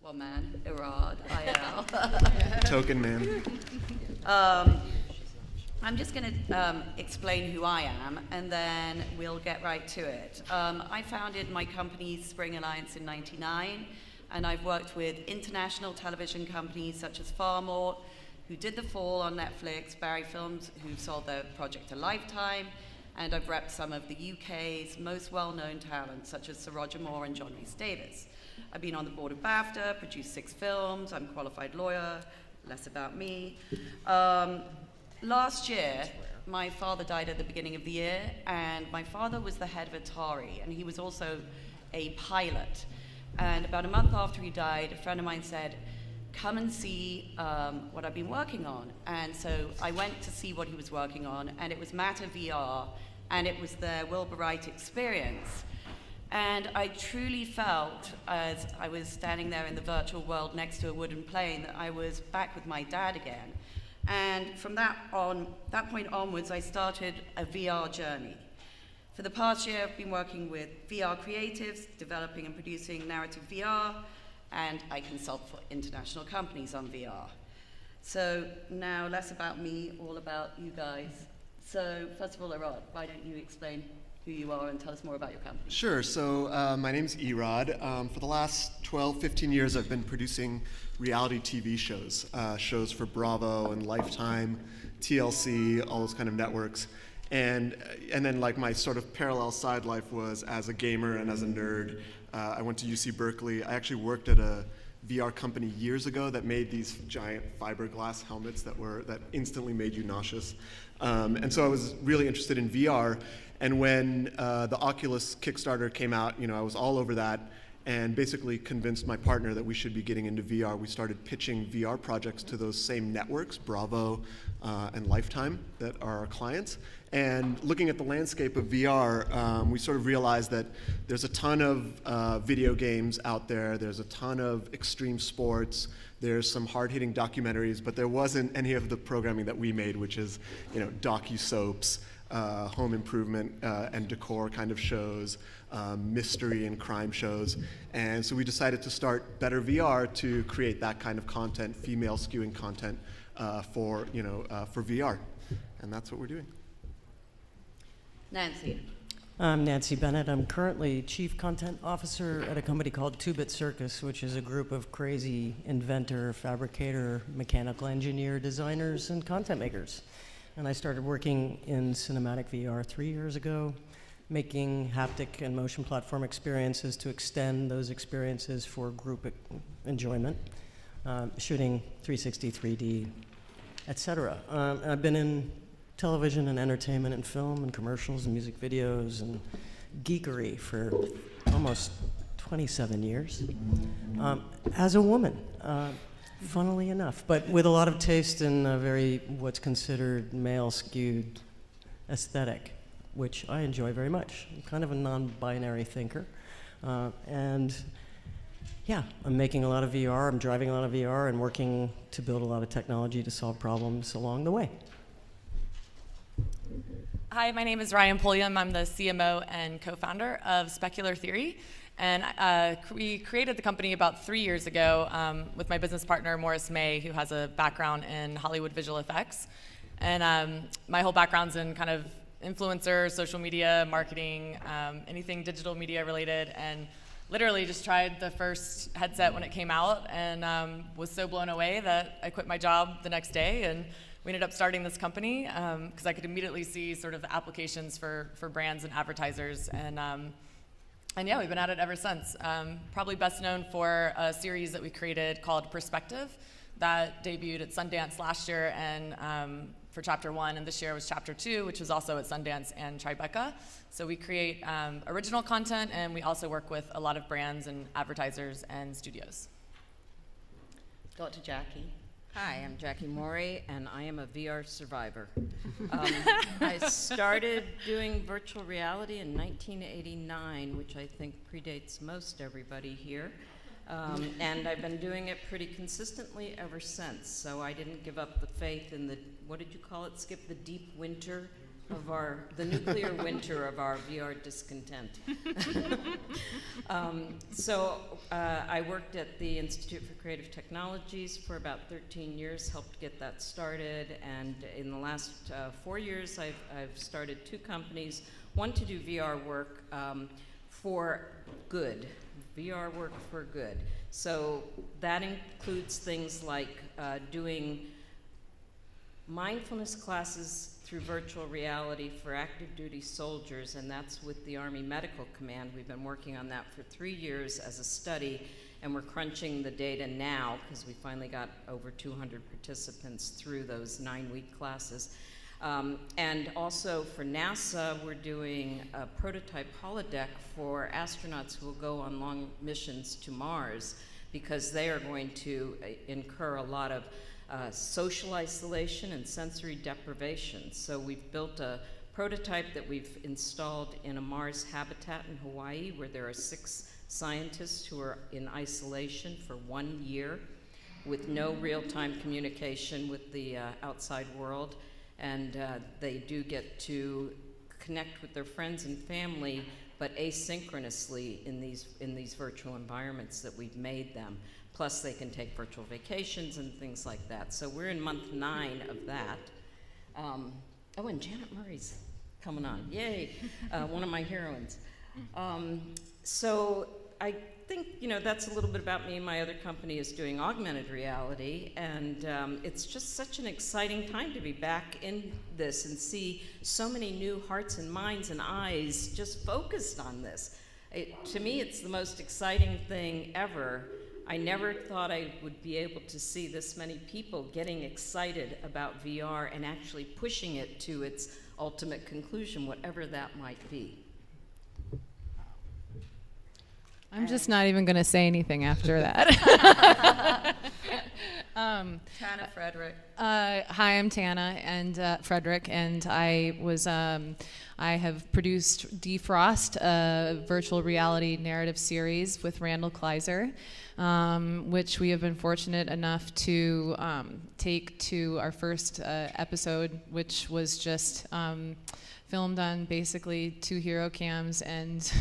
One man, Irad, IL. Token man. I'm just going to explain who I am, and then we'll get right to it. I founded my company, Spring Alliance, in '99, and I've worked with international television companies such as Farmore, who did The Fall on Netflix, Barry Films, who sold their project to Lifetime, and I've repped some of the UK's most well-known talents, such as Sir Roger Moore and John Rhys Davies. I've been on the board of BAFTA, produced 6 films, I'm a qualified lawyer, less about me. Last year, my father died at the beginning of the year, and my father was the head of Atari, and he was also a pilot. And about a month after he died, a friend of mine said, come and see what I've been working on. And so I went to see what he was working on, and it was Matter VR, and it was their Wilbur Wright experience. And I truly felt, as I was standing there in the virtual world next to a wooden plane, that I was back with my dad again. And from that point onwards, I started a VR journey. For the past year, I've been working with VR creatives, developing and producing narrative VR, and I consult for international companies on VR. So now, less about me, all about you guys. So first of all, Irad, why don't you explain who you are and tell us more about your company? Sure. So my name's Erod. For the last 12, 15 years, I've been producing reality TV shows, shows for Bravo and Lifetime, TLC, all those kind of networks. And then like my sort of parallel side life was as a gamer and as a nerd. I went to UC Berkeley. I actually worked at a VR company years ago that made these giant fiberglass helmets that instantly made you nauseous. And so I was really interested in VR. And when the Oculus Kickstarter came out, I was all over that and basically convinced my partner that we should be getting into VR. We started pitching VR projects to those same networks, Bravo and Lifetime, that are our clients. And looking at the landscape of VR, we sort of realized that there's a ton of video games out there. There's a ton of extreme sports. There's some hard-hitting documentaries, but there wasn't any of the programming that we made, which is, docu-soaps, home improvement and decor kind of shows, mystery and crime shows. And so we decided to start Better VR to create that kind of content, female skewing content for VR. And that's what we're doing. Nancy. I'm Nancy Bennett. I'm currently Chief Content Officer at a company called 2-Bit Circus, which is a group of crazy inventor, fabricator, mechanical engineer, designers, and content makers. And I started working in cinematic VR 3 years ago, making haptic and motion platform experiences to extend those experiences for group enjoyment, shooting 360, 3D, etc. I've been in television and entertainment and film and commercials and music videos and geekery for almost 27 years. As a woman, funnily enough, but with a lot of taste in a very what's considered male-skewed aesthetic, which I enjoy very much. I'm kind of a non-binary thinker. And yeah, I'm making a lot of VR, I'm driving a lot of VR, and working to build a lot of technology to solve problems along the way. Hi, my name is Ryan Pulliam. I'm the CMO and co-founder of Specular Theory. And we created the company about 3 years ago with my business partner, Morris May, who has a background in Hollywood visual effects. And my whole background's in kind of influencer, social media, marketing, anything digital media related. And literally just tried the first headset when it came out and was so blown away that I quit my job the next day. And we ended up starting this company because I could immediately see sort of the applications for brands and advertisers. And yeah, we've been at it ever since. Probably best known for a series that we created called Perspective that debuted at Sundance last year and for Chapter 1, and this year was Chapter 2, which was also at Sundance and Tribeca. So we create original content, and we also work with a lot of brands and advertisers and studios. Dr. Jackie. Hi, I'm Jackie Morey, and I am a VR survivor. I started doing virtual reality in 1989, which I think predates most everybody here. And I've been doing it pretty consistently ever since, so I didn't give up the faith in the, what did you call it, Skip, the deep winter of the nuclear winter of our VR discontent. I worked at the Institute for Creative Technologies for about 13 years, helped get that started, and in the last 4 years I've started 2 companies, one to do VR work for good, VR work for good. So that includes things like doing mindfulness classes through virtual reality for active duty soldiers, and that's with the Army Medical Command. We've been working on that for 3 years as a study, and we're crunching the data now because we finally got over 200 participants through those 9-week classes. And also for NASA, we're doing a prototype holodeck for astronauts who will go on long missions to Mars, because they are going to incur a lot of social isolation and sensory deprivation. So we've built a prototype that we've installed in a Mars habitat in Hawaii, where there are 6 scientists who are in isolation for 1 year with no real-time communication with the outside world. And they do get to connect with their friends and family, but asynchronously in these virtual environments that we've made them. Plus they can take virtual vacations and things like that. So we're in month 9 of that. Oh, and Janet Murray's coming on, yay, one of my heroines. So I think, that's a little bit about me. My other company is doing augmented reality, and it's just such an exciting time to be back in this and see so many new hearts and minds and eyes just focused on this. To me, it's the most exciting thing ever. I never thought I would be able to see this many people getting excited about VR and actually pushing it to its ultimate conclusion, whatever that might be. I'm just not even going to say anything after that. Tana Frederick. Hi, I'm Tana and Frederick, and I have produced Defrost, a virtual reality narrative series with Randall Kleiser, which we have been fortunate enough to take to our first episode, which was just filmed on basically 2 hero cams and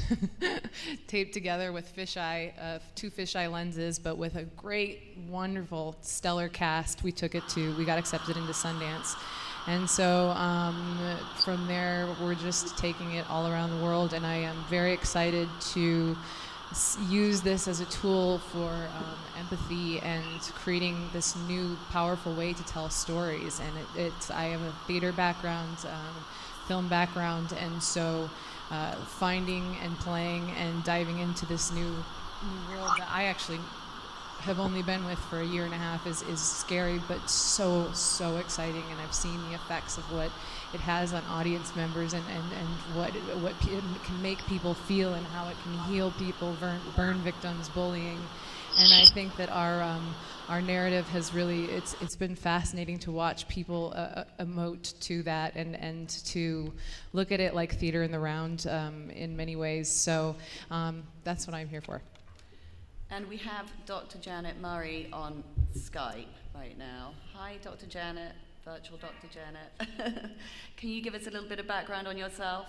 taped together with 2 fisheye lenses, but with a great, wonderful, stellar cast. We got accepted into Sundance. And so from there, we're just taking it all around the world, and I am very excited to use this as a tool for empathy and creating this new, powerful way to tell stories. And I have a theater background, film background, and so finding and playing and diving into this new world that I actually have only been with for 1.5 years is scary, but so exciting. And I've seen the effects of what it has on audience members and what it can make people feel and how it can heal people, burn victims, bullying. And I think that our narrative has really, it's been fascinating to watch people emote to that and to look at it like theater in the round in many ways. So that's what I'm here for. And we have Dr. Janet Murray on Skype right now. Hi, Dr. Janet, virtual Dr. Janet. Can you give us a little bit of background on yourself?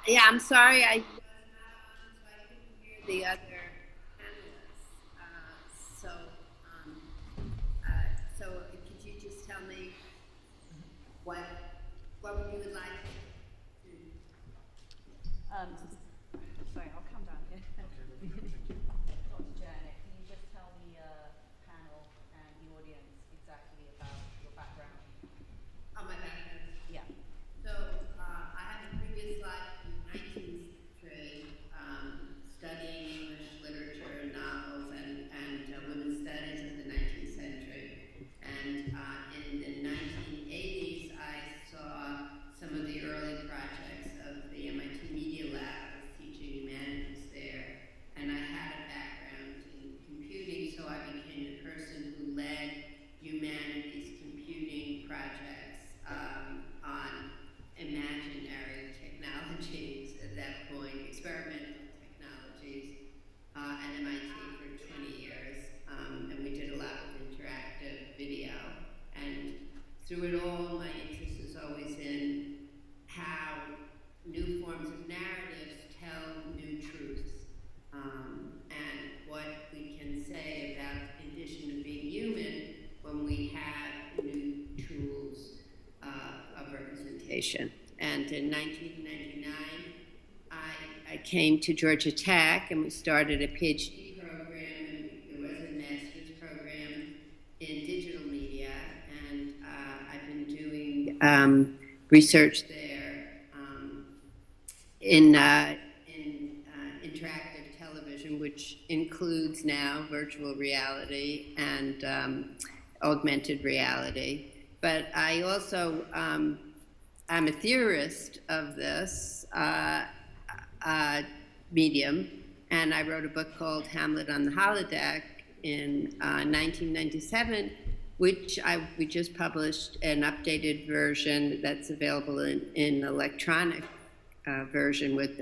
Yeah, I'm sorry I was not on, so I couldn't hear the other panelists. So could you just tell me what you would like to? Sorry, I'll come down here. Dr. Janet, can you just tell the panel and the audience exactly about your background? Oh, my background. Yeah. So I have a previous life in the 19th century, studying English education. And in 1999, I came to Georgia Tech, and we started a PhD program, and there was a master's program in digital media, and I've been doing research there in interactive television, which includes now virtual reality and augmented reality. But I also, I'm a theorist of this medium, and I wrote a book called Hamlet on the Holodeck in 1997, which we just published an updated version that's available in electronic version with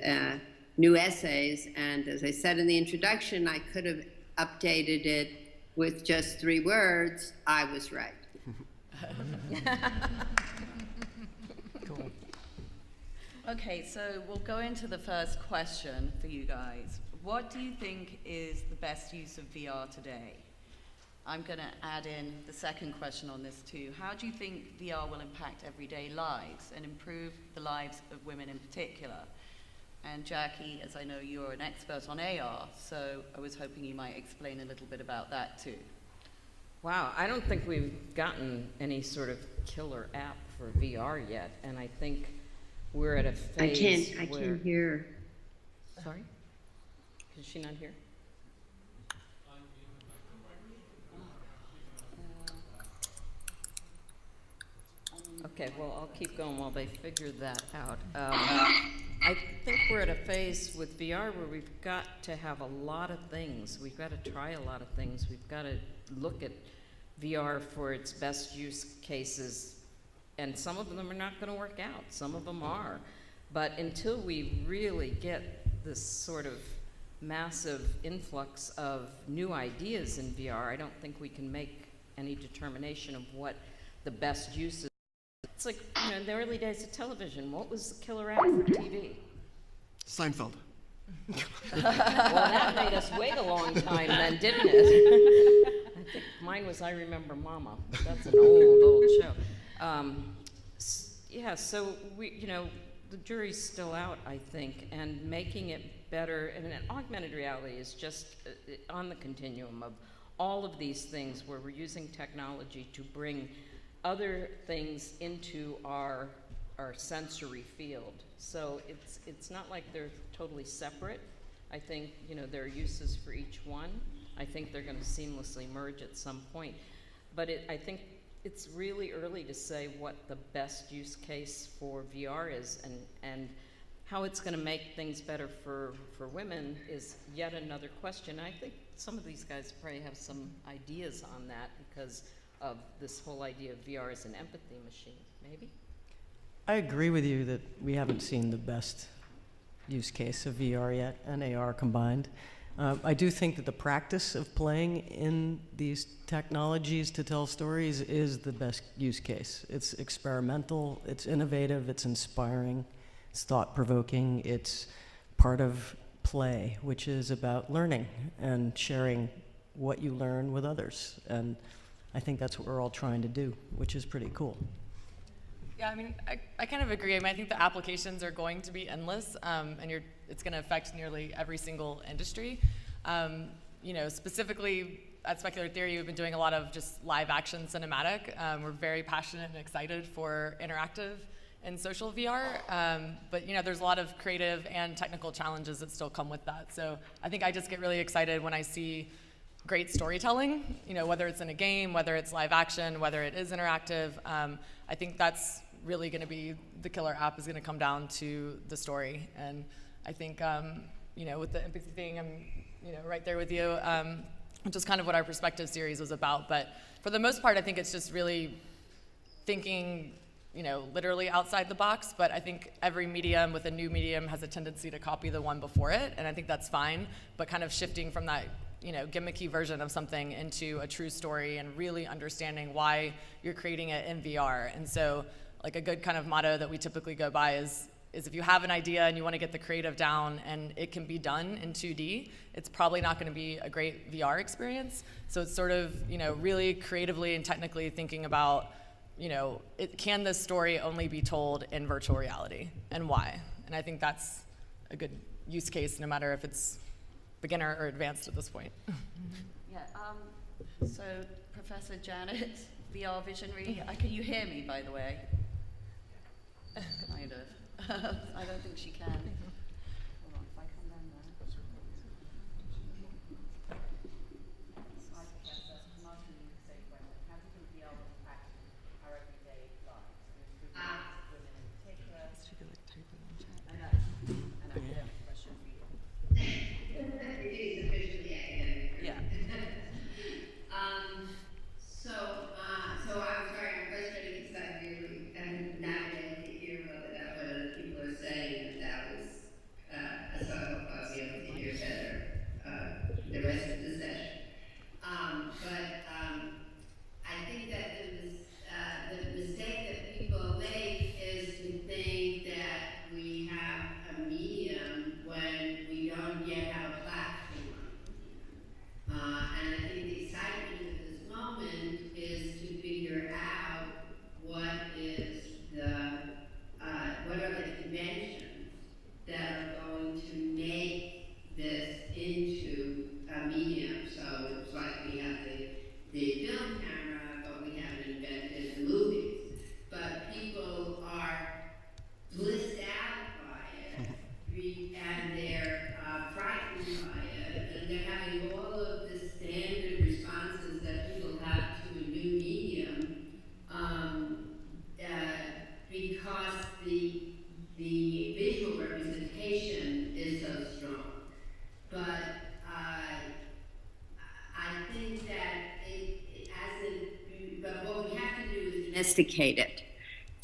new essays. And as I said in the introduction, I could have updated it with just 3 words. I was right. Cool. Okay, so we'll go into the first question for you guys. What do you think is the best use of VR today? I'm going to add in the second question on this too. How do you think VR will impact everyday lives and improve the lives of women in particular? And Jackie, as I know you're an expert on AR, so I was hoping you might explain a little bit about that too. Wow, I don't think we've gotten any sort of killer app for VR yet, and I think we're at a phase I can't hear. Sorry? Is she not here? Okay, well, I'll keep going while they figure that out. I think we're at a phase with VR where we've got to have a lot of things. We've got to try a lot of things. We've got to look at VR for its best use cases, and some of them are not going to work out. Some of them are. But until we really get this sort of massive influx of new ideas in VR, I don't think we can make any determination of what the best use is. It's like, you know, in the early days of television, what was the killer app for TV? Seinfeld. Well, that made us wait a long time then, didn't it? I think mine was I Remember Mama. That's an old show. Yeah, so the jury's still out, I think, and making it better. And augmented reality is just on the continuum of all of these things where we're using technology to bring other things into our sensory field. So it's not like they're totally separate. I think there are uses for each one. I think they're going to seamlessly merge at some point. But I think it's really early to say what the best use case for VR is, and how it's going to make things better for women is yet another question. I think some of these guys probably have some ideas on that because of this whole idea of VR as an empathy machine, maybe? I agree with you that we haven't seen the best use case of VR yet and AR combined. I do think that the practice of playing in these technologies to tell stories is the best use case. It's experimental, it's innovative, it's inspiring, it's thought-provoking, it's part of play, which is about learning and sharing what you learn with others. And I think that's what we're all trying to do, which is pretty cool. Yeah, I mean, I kind of agree. I mean, I think the applications are going to be endless, and it's going to affect nearly every single industry. Specifically at Specular Theory, we've been doing a lot of just live action cinematic. We're very passionate and excited for interactive and social VR, but there's a lot of creative and technical challenges that still come with that. So I think I just get really excited when I see great storytelling, whether it's in a game, whether it's live action, whether it is interactive. I think that's really going to be the killer app, is going to come down to the story. And I think, with the empathy thing, I'm, right there with you, which is kind of what our Perspective series was about. But for the most part, I think it's just really thinking, literally outside the box. But I think every medium with a new medium has a tendency to copy the one before it. And I think that's fine, but kind of shifting from that gimmicky version of something into a true story and really understanding why you're creating it in VR. And so like a good kind of motto that we typically go by is if you have an idea and you want to get the creative down and it can be done in 2D, it's probably not going to be a great VR experience. So it's sort of, really creatively and technically thinking about can this story only be told in virtual reality, and why? And I think that's a good use case, no matter if it's beginner or advanced at this point. Yeah, so Professor Janet, VR visionary, can you hear me, by the way? Kind of. I don't think she can. Hold on, if I come down there. Martin, you could say, how do you think VR will impact our everyday lives? Women in particular. I know. Question for you. It is officially academic. Yeah. So I'm sorry, I'm frustrated because I really am not able to hear well enough what other people are saying, and that was, so I hope I'll be able to hear better the rest of the session. I think that the mistake that people make is to think that we have a medium when we don't yet have a platform. And I think the excitement of this moment is to figure out what are the conventions that are going to make this into a medium. So it's like we have the film camera, but we haven't invented the movies. But people are blissed out by it, and they're frightened by it, and they're having all of the standard responses that people have to a new medium, because the visual representation is so strong. But I think that but what we have to do is domesticate it.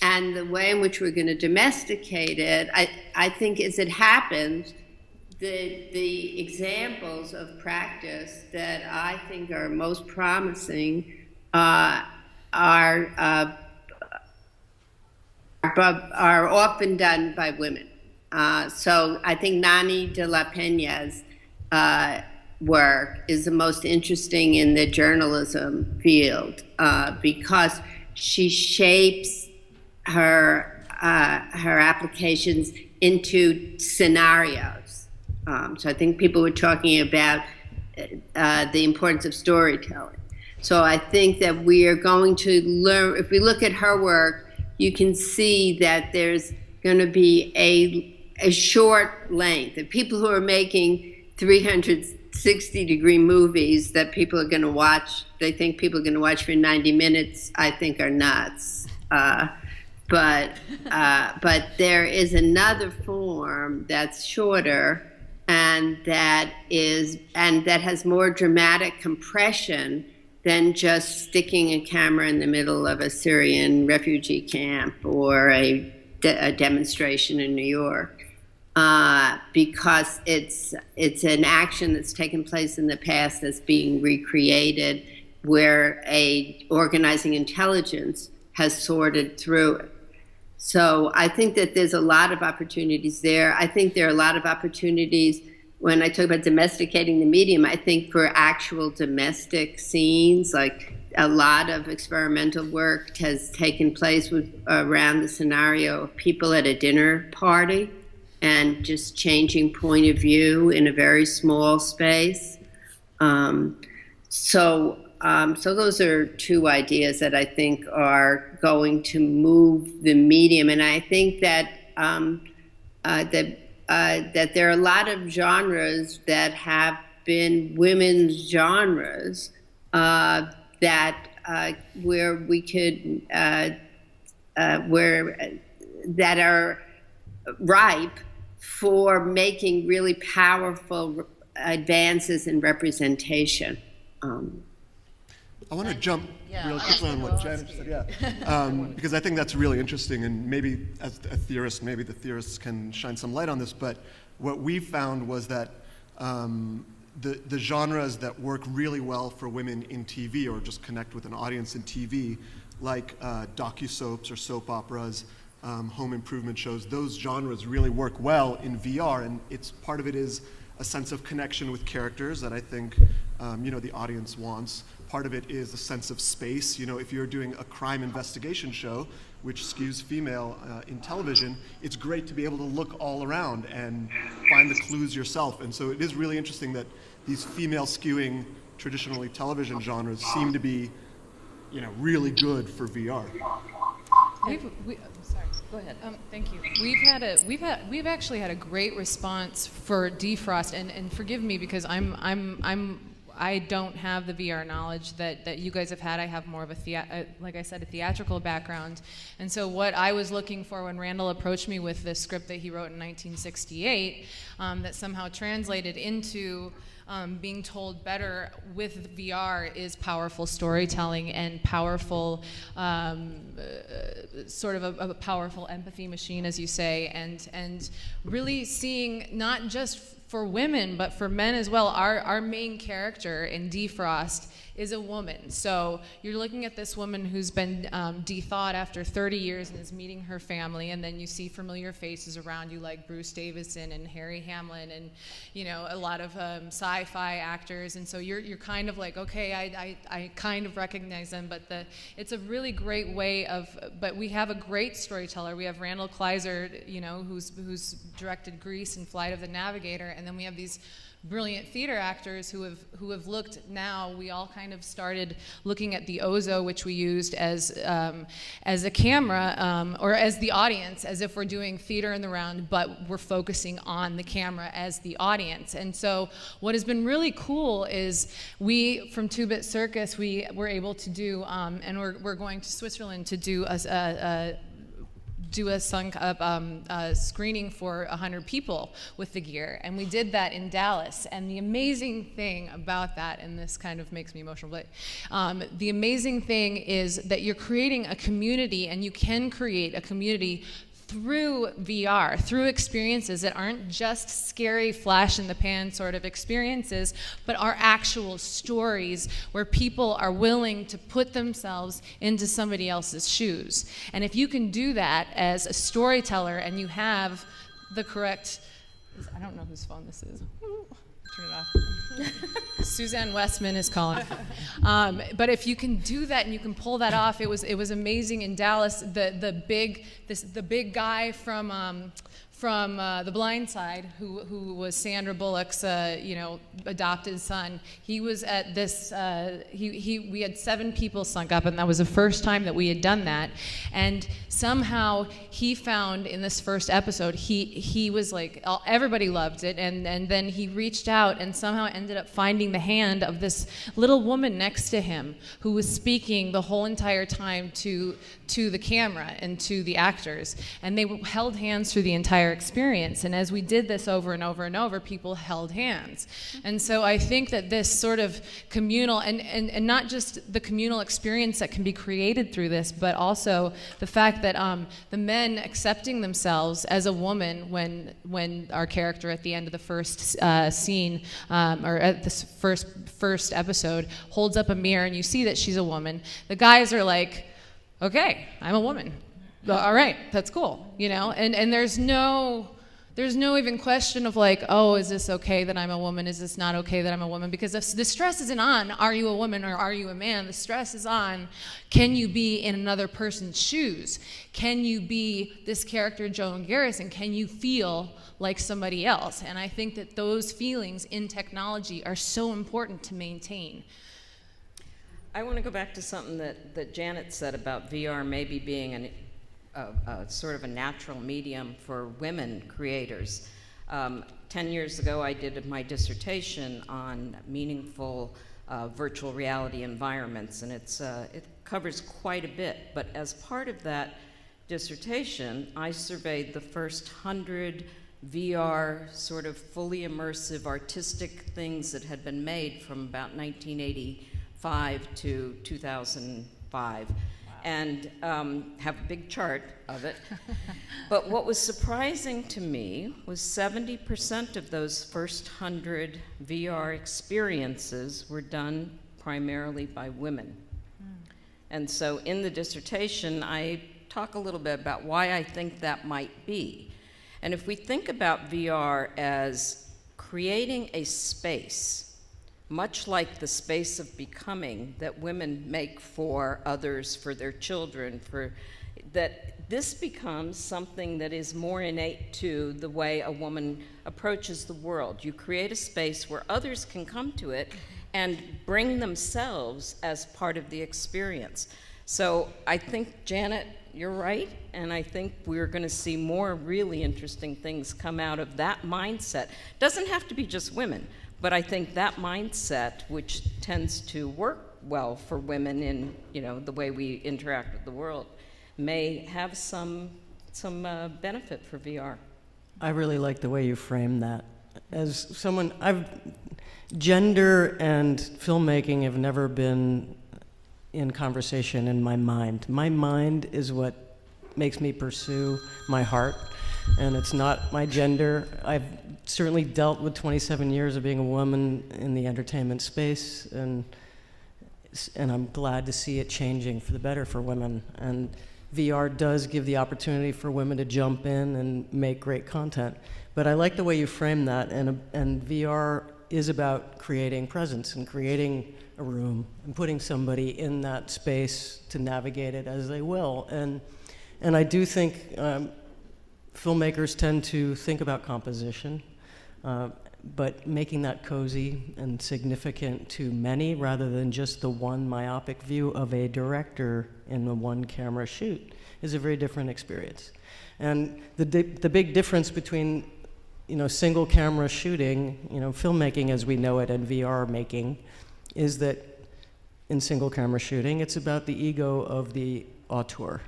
And the way in which we're going to domesticate it, I think as it happens, the examples of practice that I think are most promising are often done by women. So I think Nani de la Peña's work is the most interesting in the journalism field because she shapes her applications into scenarios. So I think people were talking about the importance of storytelling. So I think that we are going to learn, if we look at her work, you can see that there's going to be a short length. The people who are making 360-degree movies that people are going to watch, they think people are going to watch for 90 minutes, I think are nuts. But there is another form that's shorter and that has more dramatic compression than just sticking a camera in the middle of a Syrian refugee camp or a demonstration in New York, because it's an action that's taken place in the past that's being recreated, where a organizing intelligence has sorted through it. So I think that there's a lot of opportunities there. I think there are a lot of opportunities when I talk about domesticating the medium. I think for actual domestic scenes, like a lot of experimental work has taken place around the scenario of people at a dinner party and just changing point of view in a very small space. So those are two ideas that I think are going to move the medium, and I think that that there are a lot of genres that have been women's genres that where we could that are ripe for making really powerful advances in representation. I want to jump really quickly on what Janet said, because I think that's really interesting, and maybe as a theorist, maybe the theorists can shine some light on this, but what we found was that the genres that work really well for women in TV or just connect with an audience in TV, like docu-soaps or soap operas, home improvement shows, those genres really work well in VR, and part of it is a sense of connection with characters that I think the audience wants. part of it is the sense of space. You know, if you're doing a crime investigation show, which skews female in television, it's great to be able to look all around and find the clues yourself. And so it is really interesting that these female skewing traditionally television genres seem to be, you know, really good for VR. Sorry. Go ahead. Thank you. We've actually had a great response for Defrost, and forgive me because I don't have the VR knowledge that you guys have had. I have more of like I said, a theatrical background. And so what I was looking for when Randall approached me with this script that he wrote in 1968, that somehow translated into being told better with VR, is powerful storytelling and powerful, sort of a powerful empathy machine, as you say, and really seeing not just for women, but for men as well. Our main character in Defrost is a woman. So you're looking at this woman who's been de-thawed after 30 years and is meeting her family, and then you see familiar faces around you like Bruce Davison and Harry Hamlin and, you know, a lot of sci-fi actors. And so you're kind of like, okay, I kind of recognize them, but it's a really great way of, but we have a great storyteller. We have Randall Kleiser, you know, who's directed Grease and Flight of the Navigator, and then we have these brilliant theater actors who have looked. Now we all kind of started looking at the Ozo, which we used as a camera, or as the audience, as if we're doing theater in the round, but we're focusing on the camera as the audience. And so what has been really cool is we, from 2-Bit Circus, we were able to do, and we're going to Switzerland to do a screening for 100 people with the gear, and we did that in Dallas. And the amazing thing about that, and this kind of makes me emotional, but the amazing thing is that you're creating a community, and you can create a community through VR, through experiences that aren't just scary flash in the pan sort of experiences, but are actual stories where people are willing to put themselves into somebody else's shoes. And if you can do that as a storyteller, and you have the correct, I don't know whose phone this is. Turn it off. Suzanne Westman is calling. But if you can do that and you can pull that off, it was amazing in Dallas. The big guy from The Blind Side, who was Sandra Bullock's adopted son. He was at this. We had 7 people sunk up, and that was the first time that we had done that. And somehow he found in this first episode, he was like, everybody loved it, and then he reached out and somehow ended up finding the hand of this little woman next to him who was speaking the whole entire time to the camera and to the actors, and they held hands through the entire experience. And as we did this over and over and over, people held hands. And so I think that this sort of communal, and not just the communal experience that can be created through this, but also the fact that the men accepting themselves as a woman when our character at the end of the first scene, or at this first episode, holds up a mirror and you see that she's a woman, the guys are like, okay, I'm a woman. All right, that's cool, you know? And there's no even question of like, oh, is this okay that I'm a woman? Is this not okay that I'm a woman? Because the stress isn't on, are you a woman or are you a man? The stress is on, can you be in another person's shoes? Can you be this character, Joan Garrison? Can you feel like somebody else? And I think that those feelings in technology are so important to maintain. I want to go back to something that Janet said about VR maybe being a sort of a natural medium for women creators. 10 years ago, I did my dissertation on meaningful virtual reality environments, and it covers quite a bit. But as part of that dissertation, I surveyed the first 100 VR sort of fully immersive artistic things that had been made from about 1985 to 2005. Wow. And have a big chart of it. But what was surprising to me was 70% of those first 100 VR experiences were done primarily by women. And so in the dissertation, I talk a little bit about why I think that might be. And if we think about VR as creating a space much like the space of becoming that women make for others, for their children, that this becomes something that is more innate to the way a woman approaches the world. You create a space where others can come to it and bring themselves as part of the experience. So I think, Janet, you're right, and I think we're going to see more really interesting things come out of that mindset. Doesn't have to be just women, but I think that mindset, which tends to work well for women in, you know, the way we interact with the world, may have some benefit for VR. I really like the way you frame that. As someone, gender and filmmaking have never been in conversation in my mind. My mind is what makes me pursue my heart, and it's not my gender. I've certainly dealt with 27 years of being a woman in the entertainment space, and I'm glad to see it changing for the better for women. And VR does give the opportunity for women to jump in and make great content. But I like the way you frame that, and VR is about creating presence and creating a room and putting somebody in that space to navigate it as they will. And I do think filmmakers tend to think about composition, but making that cozy and significant to many rather than just the one myopic view of a director in a one-camera shoot is a very different experience. And the big difference between, you know, single camera shooting, you know, filmmaking as we know it, and VR making, is that in single camera shooting, it's about the ego of the auteur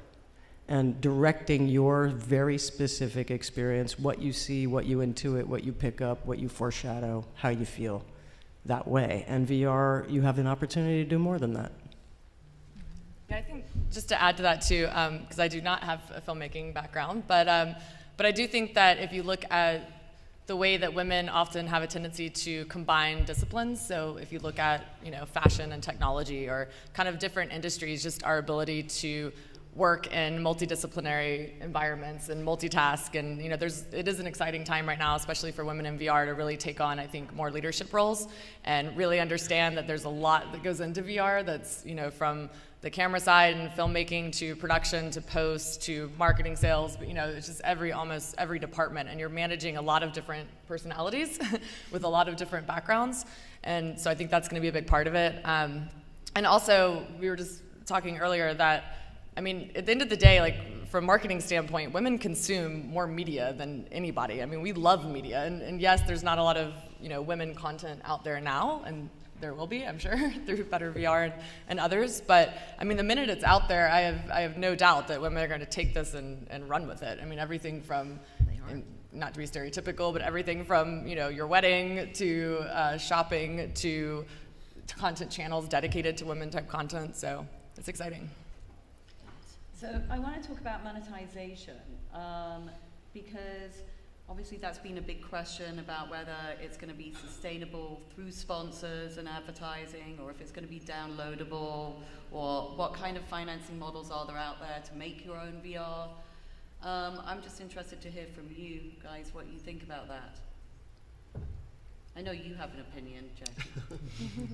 and directing your very specific experience, what you see, what you intuit, what you pick up, what you foreshadow, how you feel that way. And VR, you have an opportunity to do more than that. Yeah, I think just to add to that too, because I do not have a filmmaking background, but I do think that if you look at the way that women often have a tendency to combine disciplines, so if you look at, you know, fashion and technology or kind of different industries, just our ability to work in multidisciplinary environments and multitask, and you know, it is an exciting time right now, especially for women in VR, to really take on, I think, more leadership roles and really understand that there's a lot that goes into VR. That's, you know, from the camera side and filmmaking to production to post to marketing, sales, but you know, it's just almost every department, and you're managing a lot of different personalities with a lot of different backgrounds, and so I think that's going to be a big part of it. And also, we were just talking earlier that, I mean, at the end of the day, like from a marketing standpoint, women consume more media than anybody. I mean, we love media, and yes, there's not a lot of, you know, women content out there now, and there will be, I'm sure, through Better VR and others. But I mean, the minute it's out there, I have no doubt that women are going to take this and run with it. I mean, everything from, not to be stereotypical, but everything from, you know, your wedding to shopping to content channels dedicated to women type content. So it's exciting. So I want to talk about monetization, because obviously that's been a big question about whether it's going to be sustainable through sponsors and advertising, or if it's going to be downloadable, or what kind of financing models are there out there to make your own VR. I'm just interested to hear from you guys what you think about that. I know you have an opinion, Jackie.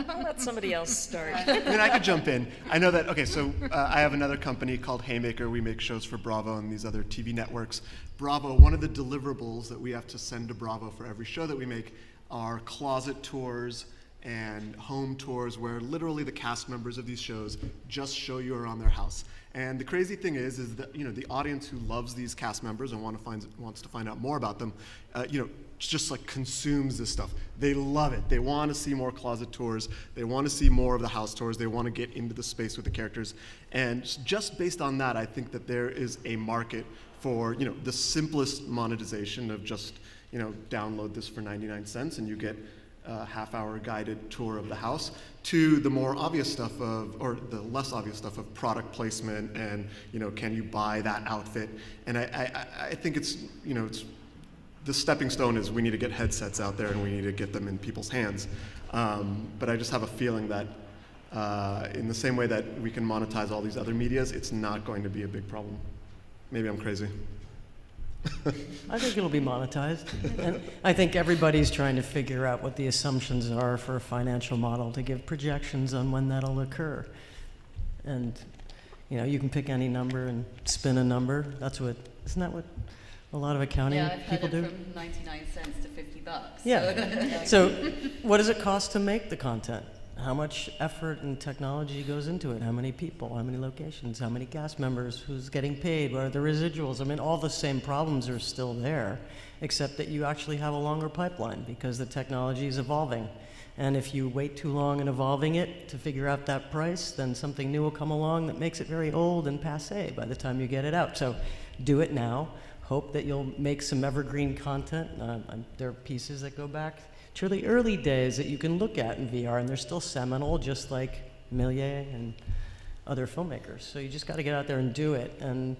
I'll let somebody else start. I mean, I could jump in. I know that, okay, so I have another company called Haymaker. We make shows for Bravo and these other TV networks. Bravo, one of the deliverables that we have to send to Bravo for every show that we make are closet tours and home tours where literally the cast members of these shows just show you around their house. And the crazy thing is that, you know, the audience who loves these cast members and wants to find out more about them, you know, just like consumes this stuff. They love it. They want to see more closet tours. They want to see more of the house tours. They want to get into the space with the characters. And just based on that, I think that there is a market for, you know, the simplest monetization of just, you know, download this for 99 cents and you get a half-hour guided tour of the house, to the more obvious stuff of, or the less obvious stuff of product placement and, you know, can you buy that outfit? And I think it's, you know, it's, the stepping stone is we need to get headsets out there and we need to get them in people's hands. But I just have a feeling that in the same way that we can monetize all these other medias, it's not going to be a big problem. Maybe I'm crazy. I think it'll be monetized. And I think everybody's trying to figure out what the assumptions are for a financial model to give projections on when that'll occur. And, you know, you can pick any number and spin a number. Isn't that what a lot of accounting people do? From 99 cents to $50. Yeah. So what does it cost to make the content? How much effort and technology goes into it? How many people? How many locations? How many cast members? Who's getting paid? What are the residuals? I mean, all the same problems are still there, except that you actually have a longer pipeline because the technology is evolving. And if you wait too long in evolving it to figure out that price, then something new will come along that makes it very old and passé by the time you get it out. So do it now. Hope that you'll make some evergreen content. There are pieces that go back to the early days that you can look at in VR, and they're still seminal, just like Millier and other filmmakers. So you just got to get out there and do it. And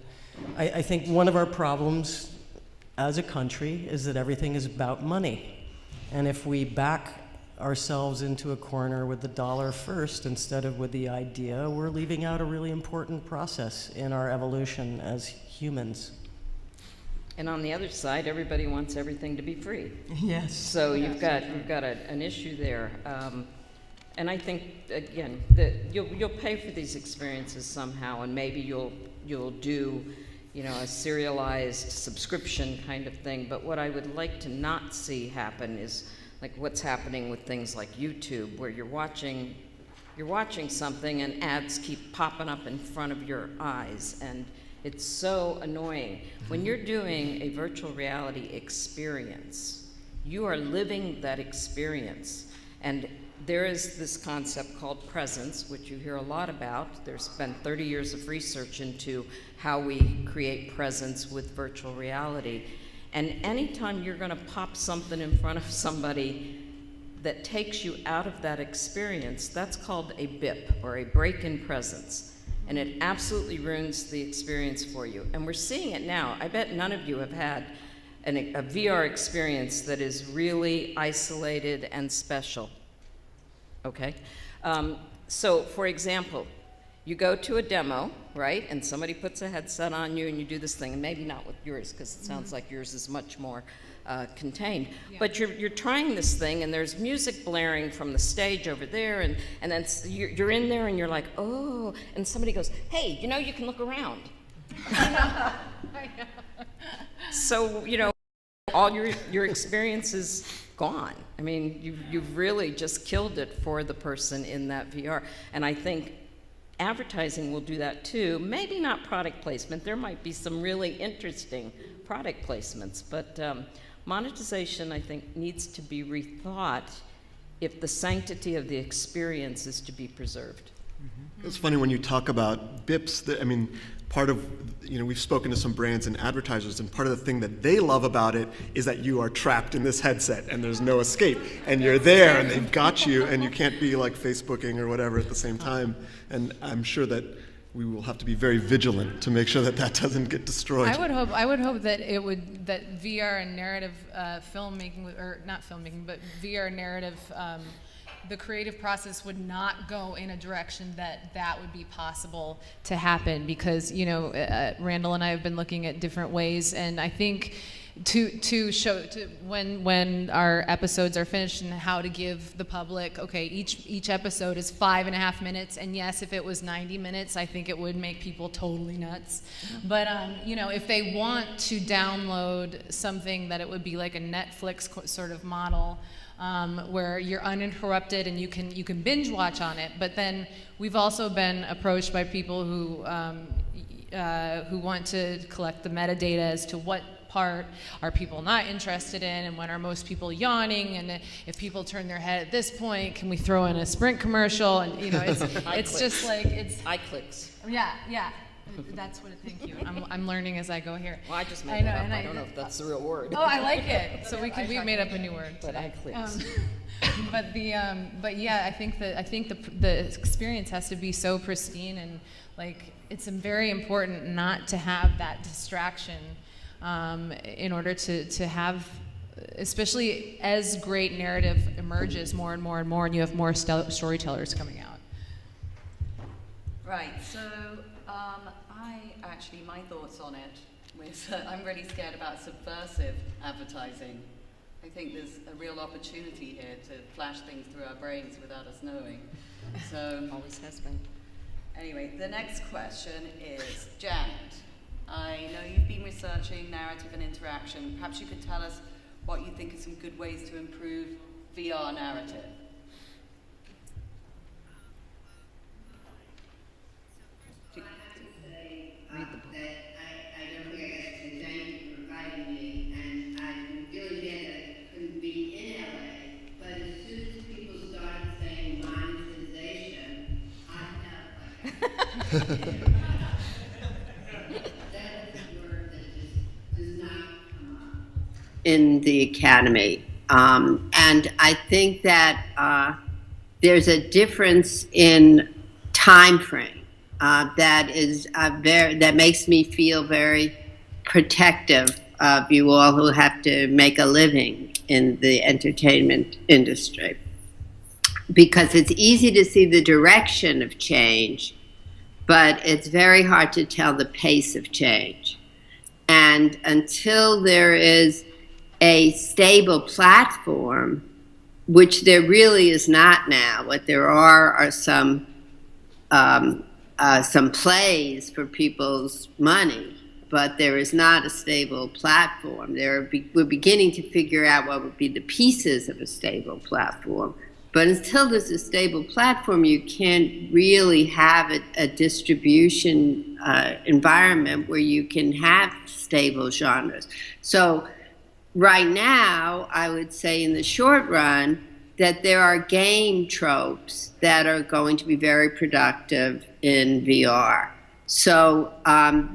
I think one of our problems as a country is that everything is about money. And if we back ourselves into a corner with the dollar first instead of with the idea, we're leaving out a really important process in our evolution as humans. And on the other side, everybody wants everything to be free. Yes. So you've got an issue there, and I think again that you'll pay for these experiences somehow, and maybe you'll do, you know, a serialized subscription kind of thing. But what I would like to not see happen is like what's happening with things like YouTube, where you're watching something and ads keep popping up in front of your eyes, and it's so annoying. When you're doing a virtual reality experience, you are living that experience. And there is this concept called presence, which you hear a lot about. There's been 30 years of research into how we create presence with virtual reality. And anytime you're gonna pop something in front of somebody that takes you out of that experience, that's called a BIP, or a break in presence. And it absolutely ruins the experience for you. And we're seeing it now. I bet none of you have had a VR experience that is really isolated and special. Okay? So, for example, you go to a demo, right? And somebody puts a headset on you and you do this thing, and maybe not with yours, because it sounds like yours is much more contained. Yeah. But you're trying this thing, and there's music blaring from the stage over there, and then you're in there, and you're like, oh, and somebody goes, hey, you know, you can look around. I know. So, you know, all your experience is gone. I mean, you've really just killed it for the person in that VR. And I think advertising will do that too. Maybe not product placement. There might be some really interesting product placements, but monetization, I think, needs to be rethought if the sanctity of the experience is to be preserved. Mm-hmm. It's funny when you talk about BIPs, I mean, part of, you know, we've spoken to some brands and advertisers, and part of the thing that they love about it is that you are trapped in this headset and there's no escape, and you're there and they've got you, and you can't be like Facebooking or whatever at the same time. And I'm sure that we will have to be very vigilant to make sure that that doesn't get destroyed. I would hope that that VR and narrative filmmaking, or not filmmaking, but VR narrative, the creative process would not go in a direction that would be possible to happen, because, you know, Randall and I have been looking at different ways, and I think to show when our episodes are finished, and how to give the public, okay, each episode is 5.5 minutes, and yes, if it was 90 minutes, I think it would make people totally nuts. But you know, if they want to download something that it would be like a Netflix sort of model, where you're uninterrupted and you can binge watch on it. But then we've also been approached by people who want to collect the metadata as to what part are people not interested in, and when are most people yawning, and if people turn their head at this point, can we throw in a Sprint commercial? And you know, it's just like it's iClicks. Yeah. That's what. Thank you. I'm learning as I go here. Well, I just made that up. I don't know if that's the real word. Oh, I like it. So we made up a new word. But iClicks. But yeah, I think the experience has to be so pristine, and like it's very important not to have that distraction in order to have, especially as great narrative emerges more and more and more, and you have more storytellers coming out. Right. So my thoughts on it I'm really scared about subversive advertising. I think there's a real opportunity here to flash things through our brains without us knowing. So Always has been. anyway, the next question is, Janet, I know you've been researching narrative and interaction. Perhaps you could tell us what you think are some good ways to improve VR narrative. Read the book. I don't think I got to thank you for inviting me, and I'm really glad that I couldn't be in LA, but as soon as people started saying monetization, I felt like that is a word that just does not come up in the academy. And I think that there's a difference in time frame that is that makes me feel very protective of you all who have to make a living in the entertainment industry, because it's easy to see the direction of change, but it's very hard to tell the pace of change. And until there is a stable platform, which there really is not now, what there are some plays for people's money, but there is not a stable platform. We're beginning to figure out what would be the pieces of a stable platform. But until there's a stable platform, you can't really have a distribution environment where you can have stable genres. So right now, I would say in the short run, that there are game tropes that are going to be very productive in VR. So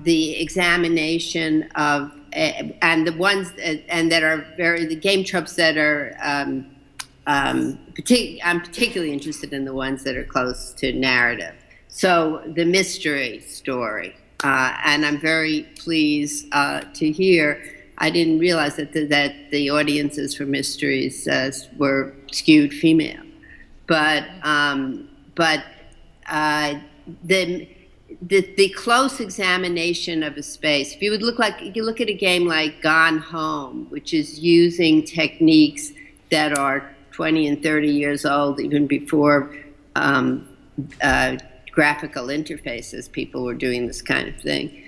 the examination of, and the ones, and that are the game tropes that are, I'm particularly interested in the ones that are close to narrative. So the mystery story, and I'm very pleased to hear, I didn't realize that the audiences for mysteries were skewed female, but the close examination of a space. If you look at a game like Gone Home, which is using techniques that are 20 and 30 years old, even before graphical interfaces, people were doing this kind of thing.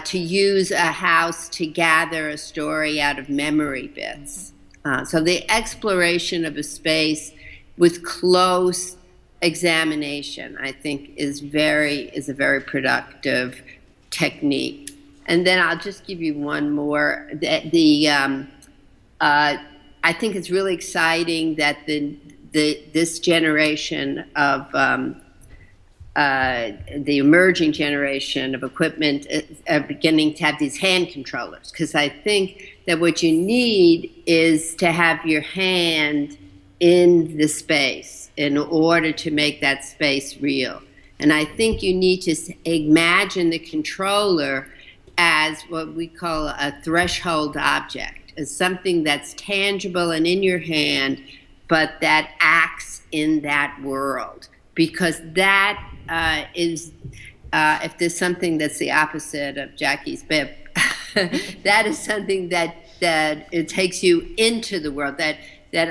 To use a house to gather a story out of memory bits. So the exploration of a space with close examination, I think, is a very productive technique. And then I'll just give you one more. I think it's really exciting that this generation of the emerging generation of equipment are beginning to have these hand controllers, because I think that what you need is to have your hand in the space in order to make that space real. And I think you need to imagine the controller as what we call a threshold object, as something that's tangible and in your hand, but that acts in that world. Because that is, if there's something that's the opposite of Jackie's bib, that is something that it takes you into the world. That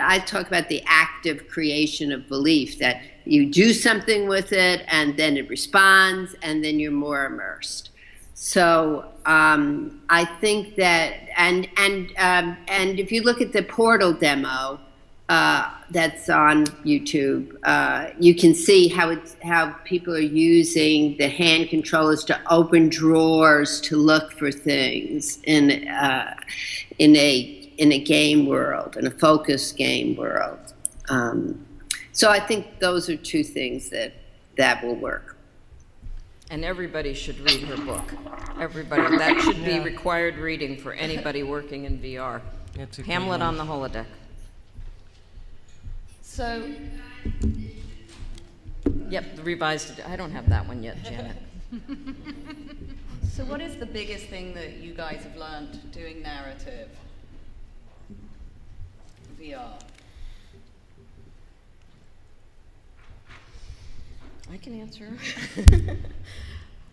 I talk about the active creation of belief, that you do something with it and then it responds and then you're more immersed. So I think that, and if you look at the Portal demo that's on YouTube, you can see how people are using the hand controllers to open drawers to look for things in a game world, in a focused game world. So I think those are two things that will work. And everybody should read her book. Everybody. That should be required reading for anybody working in VR. Hamlet on the holodeck. So, yep, the revised. I don't have that one yet, Janet. so what is the biggest thing that you guys have learned doing narrative VR? I can answer.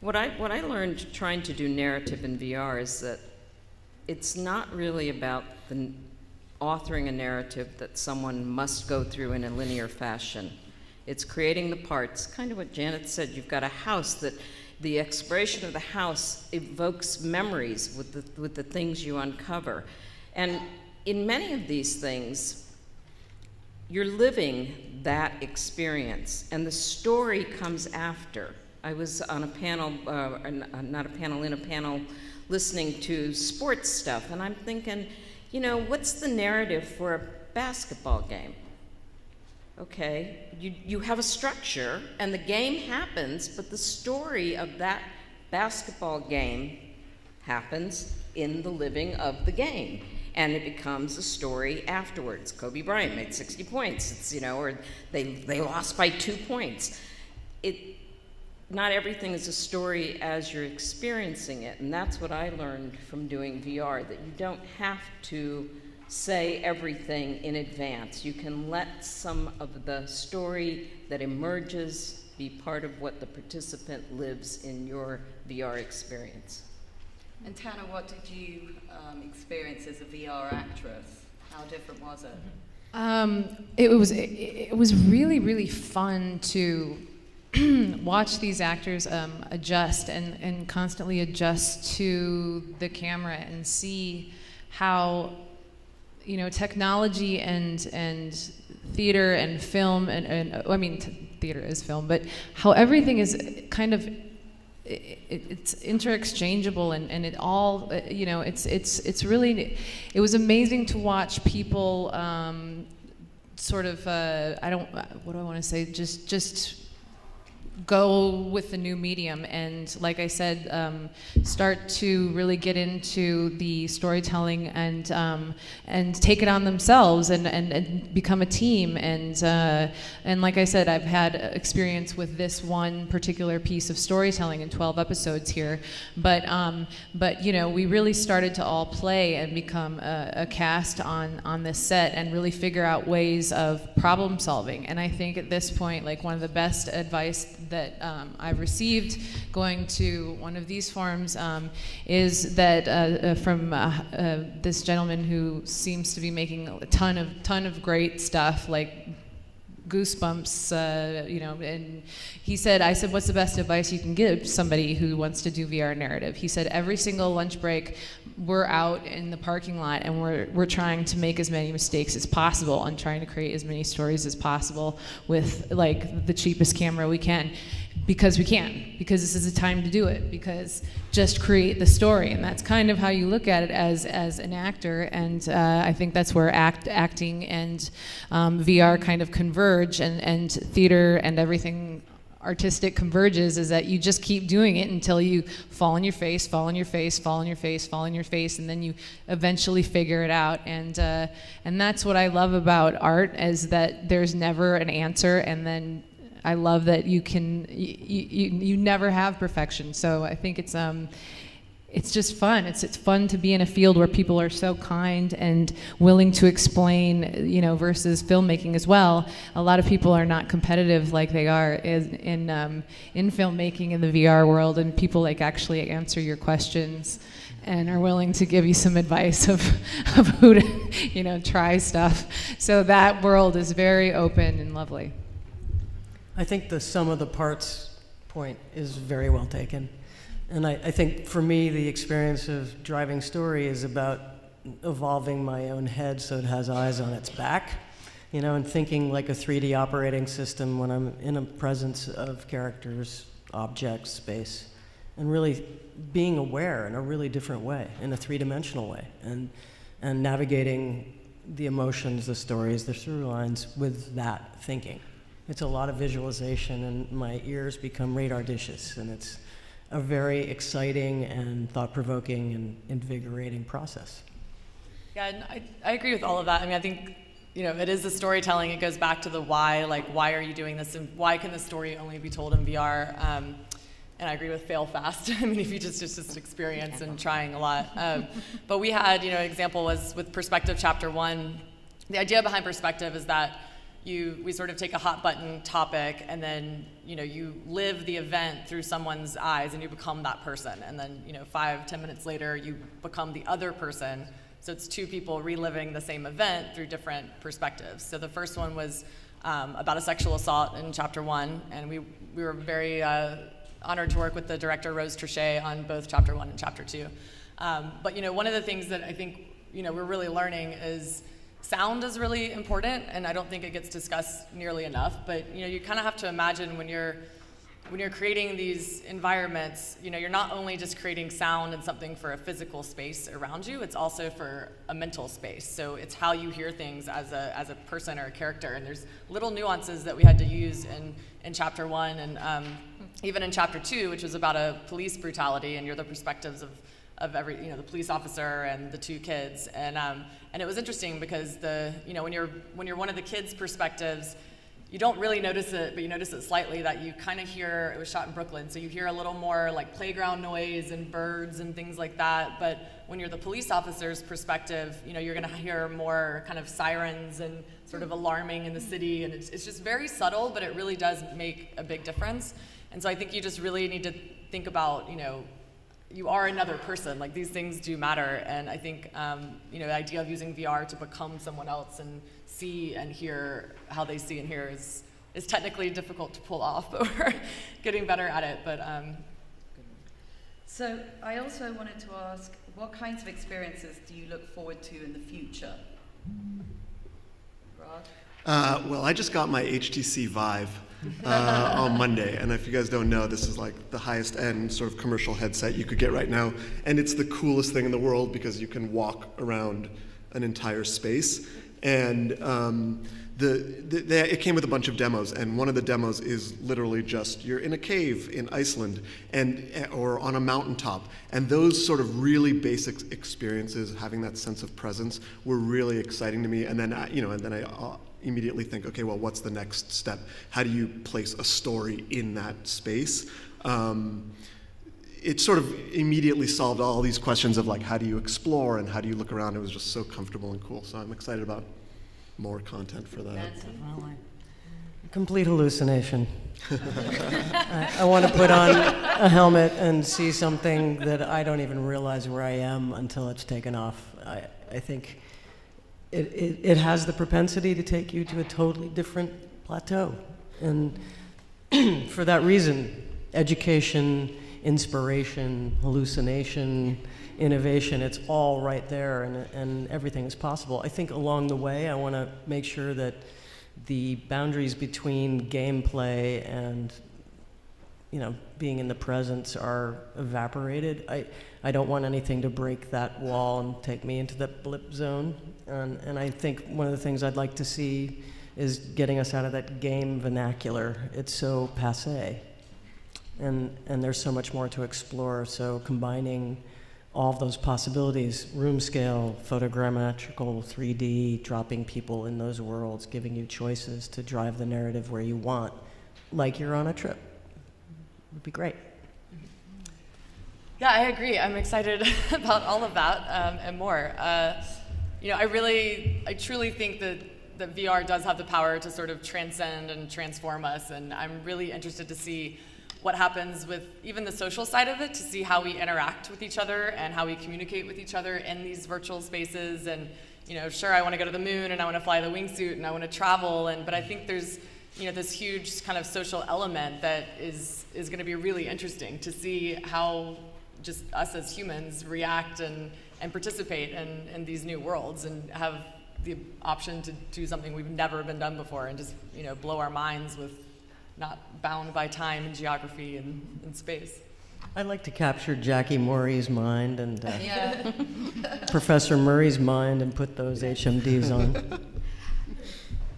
What I learned trying to do narrative in VR is that it's not really about authoring a narrative that someone must go through in a linear fashion. It's creating the parts, kind of what Janet said. You've got a house that the exploration of the house evokes memories with the things you uncover. And in many of these things, you're living that experience, and the story comes after. I was on a panel, not a panel, in a panel, listening to sports stuff, and I'm thinking, you know, what's the narrative for a basketball game? Okay, you have a structure, and the game happens, but the story of that basketball game happens in the living of the game. And it becomes a story afterwards. Kobe Bryant made 60 points, it's, you know, or they lost by 2 points. Not everything is a story as you're experiencing it, and that's what I learned from doing VR, that you don't have to say everything in advance. You can let some of the story that emerges be part of what the participant lives in your VR experience. And Tana, what did you experience as a VR actress? How different was it? It was really, really fun to watch these actors adjust and constantly adjust to the camera and see how, you know, technology and theater and film and I mean theater is film, but how everything is kind of it's interchangeable and it all, you know, it's really, it was amazing to watch people sort of what do I want to say, just go with the new medium and, like I said, start to really get into the storytelling and take it on themselves and become a team. And like I said, I've had experience with this one particular piece of storytelling in 12 episodes here, but you know, we really started to all play and become a cast on this set and really figure out ways of problem solving. And I think at this point, like, one of the best advice that I've received going to one of these forums is that from this gentleman who seems to be making a ton of great stuff, like Goosebumps, you know, and he said, I said, what's the best advice you can give somebody who wants to do VR narrative? He said, every single lunch break, we're out in the parking lot and we're trying to make as many mistakes as possible and trying to create as many stories as possible with, like, the cheapest camera we can. Because this is a time to do it, because just create the story. And that's kind of how you look at it as an actor, and I think that's where acting and VR kind of converge, and theater and everything artistic converges, is that you just keep doing it until you fall on your face, fall on your face, fall on your face, fall on your face, and then you eventually figure it out. And that's what I love about art, is that there's never an answer, and then I love that you never have perfection. So I think it's just fun. It's fun to be in a field where people are so kind and willing to explain, you know, versus filmmaking as well. A lot of people are not competitive like they are in filmmaking in the VR world, and people, like, actually answer your questions and are willing to give you some advice of who to, you know, try stuff. So that world is very open and lovely. I think the sum of the parts point is very well taken. And I think for me, the experience of driving story is about evolving my own head so it has eyes on its back, you know, and thinking like a 3D operating system when I'm in a presence of characters, objects, space, and really being aware in a really different way, in a three-dimensional way, and navigating the emotions, the stories, the through lines with that thinking. It's a lot of visualization, and my ears become radar dishes, and it's a very exciting and thought-provoking and invigorating process. Yeah, and I agree with all of that. I mean, I think, you know, it is the storytelling. It goes back to the why, like, why are you doing this, and why can the story only be told in VR? And I agree with fail fast. I mean, if you just experience and trying a lot. But we had, you know, an example was with Perspective Chapter 1. The idea behind Perspective is that we sort of take a hot button topic, and then you live the event through someone's eyes, and you become that person. And then 5-10 minutes later, you become the other person. So it's two people reliving the same event through different perspectives. So the first one was about a sexual assault in chapter 1, and we were very honored to work with the director Rose Trichet on both chapter 1 and chapter 2. But one of the things that I think we're really learning is sound is really important, and I don't think it gets discussed nearly enough. But you kind of have to imagine when you're creating these environments, you're not only just creating sound and something for a physical space around you, it's also for a mental space. So it's how you hear things as a person or a character. And there's little nuances that we had to use in chapter 1 and even in chapter 2, which was about a police brutality, and you're the perspectives of every, the police officer and the two kids. And it was interesting because when you're one of the kids' perspectives, you don't really notice it, but you notice it slightly, that you kind of hear, it was shot in Brooklyn, so you hear a little more like playground noise and birds and things like that. But when you're the police officer's perspective, you're gonna hear more kind of sirens and sort of alarming in the city. And it's just very subtle, but it really does make a big difference. And so I think you just really need to think about, you are another person. Like, these things do matter. And I think, the idea of using VR to become someone else and see and hear how they see and hear is technically difficult to pull off, but we're getting better at it. But So I also wanted to ask, what kinds of experiences do you look forward to in the future? Rod? Well, I just got my HTC Vive on Monday, and if you guys don't know, this is like the highest end sort of commercial headset you could get right now, and it's the coolest thing in the world because you can walk around an entire space. And it came with a bunch of demos, and one of the demos is literally just you're in a cave in Iceland or on a mountaintop, and those sort of really basic experiences, having that sense of presence, were really exciting to me. And then I immediately think, okay, well, what's the next step? How do you place a story in that space? It sort of immediately solved all these questions of like, how do you explore and how do you look around? It was just so comfortable and cool. So I'm excited about more content for that. Complete hallucination. I want to put on a helmet and see something that I don't even realize where I am until it's taken off. I think it has the propensity to take you to a totally different plateau. And for that reason, education, inspiration, hallucination, innovation, it's all right there, and everything is possible. I think along the way, I want to make sure that the boundaries between gameplay and being in the presence are evaporated. I don't want anything to break that wall and take me into that blip zone. And I think one of the things I'd like to see is getting us out of that game vernacular. It's so passé. And there's so much more to explore. So combining all of those possibilities, room scale, photogrammetrical, 3D, dropping people in those worlds, giving you choices to drive the narrative where you want, like you're on a trip, would be great. Yeah, I agree. I'm excited about all of that and more. I truly think that VR does have the power to sort of transcend and transform us, and I'm really interested to see what happens with even the social side of it, to see how we interact with each other and how we communicate with each other in these virtual spaces. And sure, I want to go to the moon and I want to fly the wingsuit and I want to travel, but I think there's this huge kind of social element that is going to be really interesting to see how just us as humans react and participate in these new worlds and have the option to do something we've never been done before and just blow our minds with not bound by time and geography and space. I'd like to capture Jackie Murray's mind and Professor Murray's mind and put those HMDs on.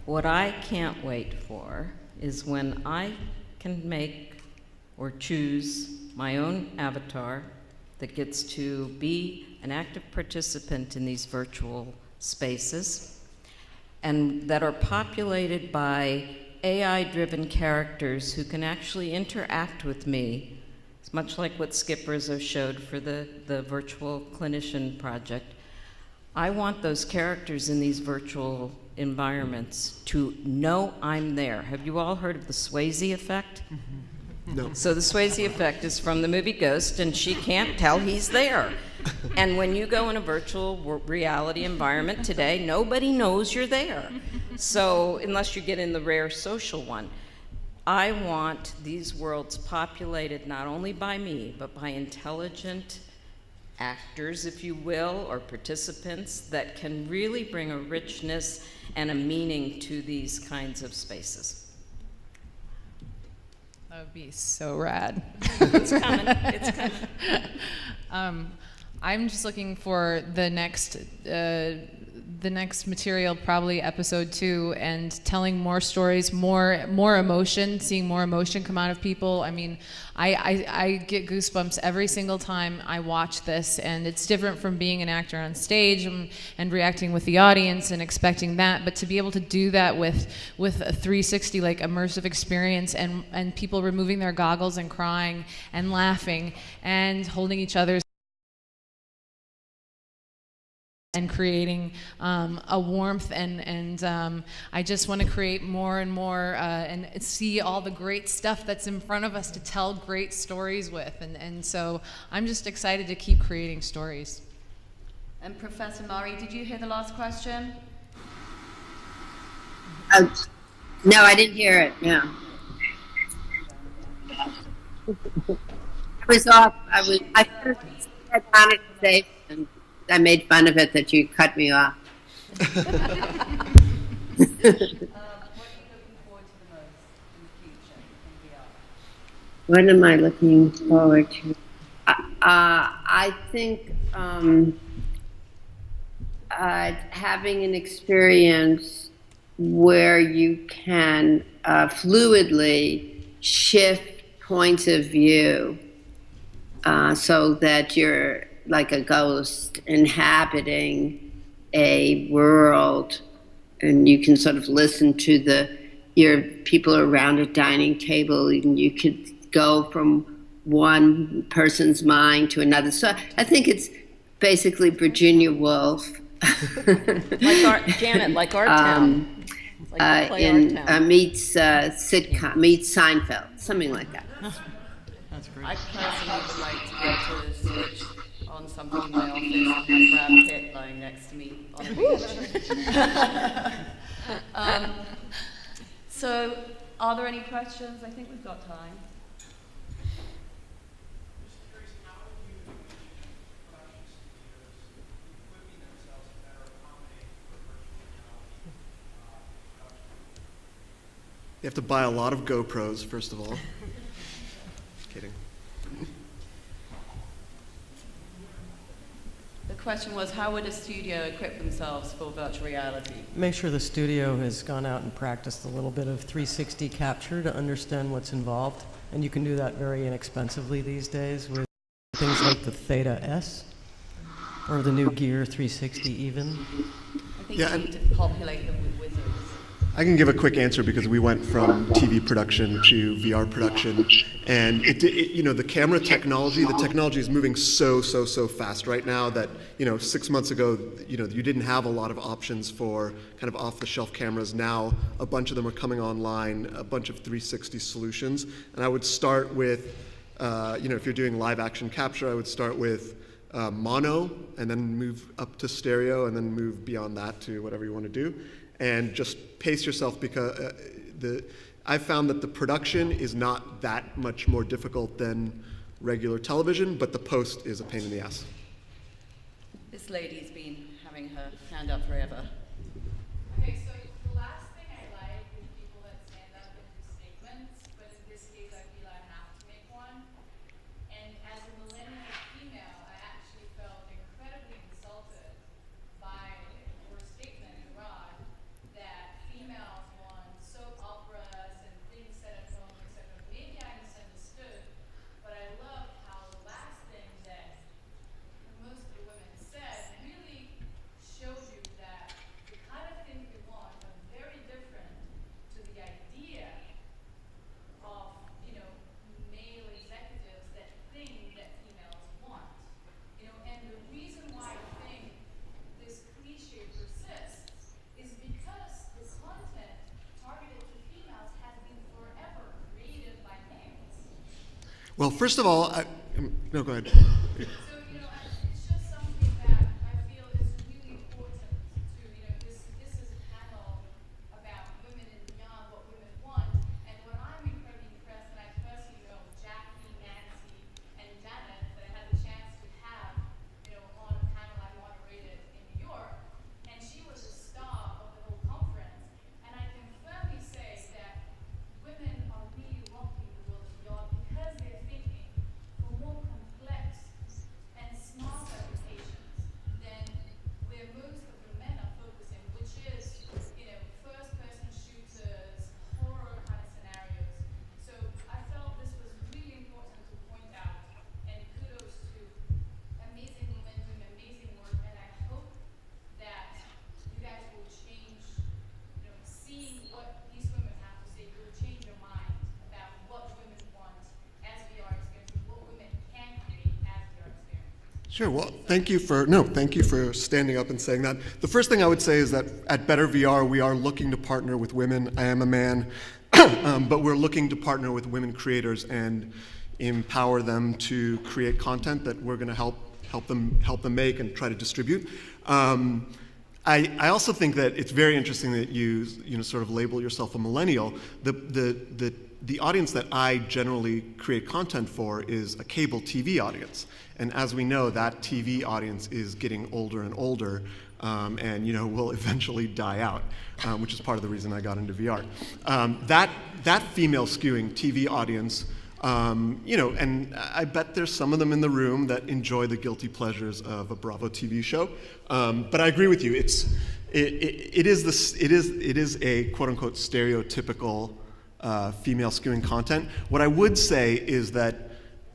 What I can't wait for is when I can make or choose my own avatar that gets to be an active participant in these virtual spaces and that are populated by AI-driven characters who can actually interact with me. It's much like what Skip Rizzo showed for the virtual clinician project. I want those characters in these virtual environments to know I'm there. Have you all heard of the Swayze effect? No. So the Swayze effect is from the movie Ghost, and she can't tell he's there. And when you go in a virtual reality environment today, nobody knows you're there. So unless you get in the rare social one, I want these worlds populated not only by me, but by intelligent actors, if you will, or participants that can really bring a richness and a meaning to these kinds of spaces. That would be so rad. It's coming. It's coming. I'm just looking for the next material, probably episode 2, and telling more stories, more emotion, seeing more emotion come out of people. I mean, I get goosebumps every single time I watch this, and it's different from being an actor on stage and reacting with the audience and expecting that. But to be able to do that with a 360 like immersive experience, and people removing their goggles and crying and laughing and holding each other's and creating a warmth, and I just want to create more and more and see all the great stuff that's in front of us to tell great stories with, and so I'm just excited to keep creating stories. And Professor Murray, did you hear the last question? No, I didn't hear it. No. I was off. I had monetization. I made fun of it that you cut me off. What are you looking forward to the most in the future in VR? What am I looking forward to? I think having an experience where you can fluidly shift points of view so that you're like a ghost inhabiting a world, and you can sort of listen to your people around a dining table, and you could go from one person's mind to another. So I think it's basically Virginia Woolf. Janet, like our town. Like the play Our Town. Meets sitcom, meets Seinfeld, something like that. That's great. I personally would like to be able to switch on something in my office and have Brad Pitt lying next to me on the beach. So, are there any questions? I think we've got time. You have to buy a lot of GoPros, first of all. Kidding. The question was, how would a studio equip themselves for virtual reality? Make sure the studio has gone out and practiced a little bit of 360 capture to understand what's involved. And you can do that very inexpensively these days with things like the Theta S or the new Gear 360 even. I think you need to populate them with wizards. I can give a quick answer because we went from TV production to VR production, and the camera technology, the technology is moving so fast right now that 6 months ago, you didn't have a lot of options for kind of off-the-shelf cameras. Now, a bunch of them are coming online, a bunch of 360 solutions, and I would start with, if you're doing live action capture, I would start with mono, and then move up to stereo, and then move beyond that to whatever you want to do. And just pace yourself, because I found that the production is not that much more difficult than regular television, but the post is a pain in the ass. This lady's been having her hand up forever. Okay, so the last thing I like is people that stand up and do statements, but in this case I feel I have to make one. And as a millennial female, I actually felt incredibly insulted by your statement, Rod, that females want soap operas and things set at home, etc. Maybe I misunderstood, but I loved how the last thing that most of the women said really showed you that Well, first of all, no, go ahead. So, it's just something that I feel is really important to, this is a panel about women and beyond what women want. And what I'm incredibly impressed, and I personally know Jackie, Nancy, and Janet, that I had the chance to have, on a panel I moderated in New York. And she was a star of the whole conference. And I can firmly say that women are really rocking the world of beyond because they're thinking for more complex and smart applications than where most of the men are focusing, which is, first-person shooters, horror kind of scenarios. So I felt this was really important to point out, and kudos to amazing women doing amazing work, and I hope that you guys will change, seeing what these women have to say, will change your mind about what women want as VR experiences, what women can create as VR experiences. Sure. Well, thank you for standing up and saying that. The first thing I would say is that at Better VR, we are looking to partner with women. I am a man, but we're looking to partner with women creators and empower them to create content that we're going to help them make and try to distribute. I also think that it's very interesting that you sort of label yourself a millennial. The audience that I generally create content for is a cable TV audience, and as we know, that TV audience is getting older and older, and will eventually die out, which is part of the reason I got into VR. That female skewing TV audience. And I bet there's some of them in the room that enjoy the guilty pleasures of a Bravo TV show. But I agree with you. It is a quote unquote stereotypical female skewing content. What I would say is that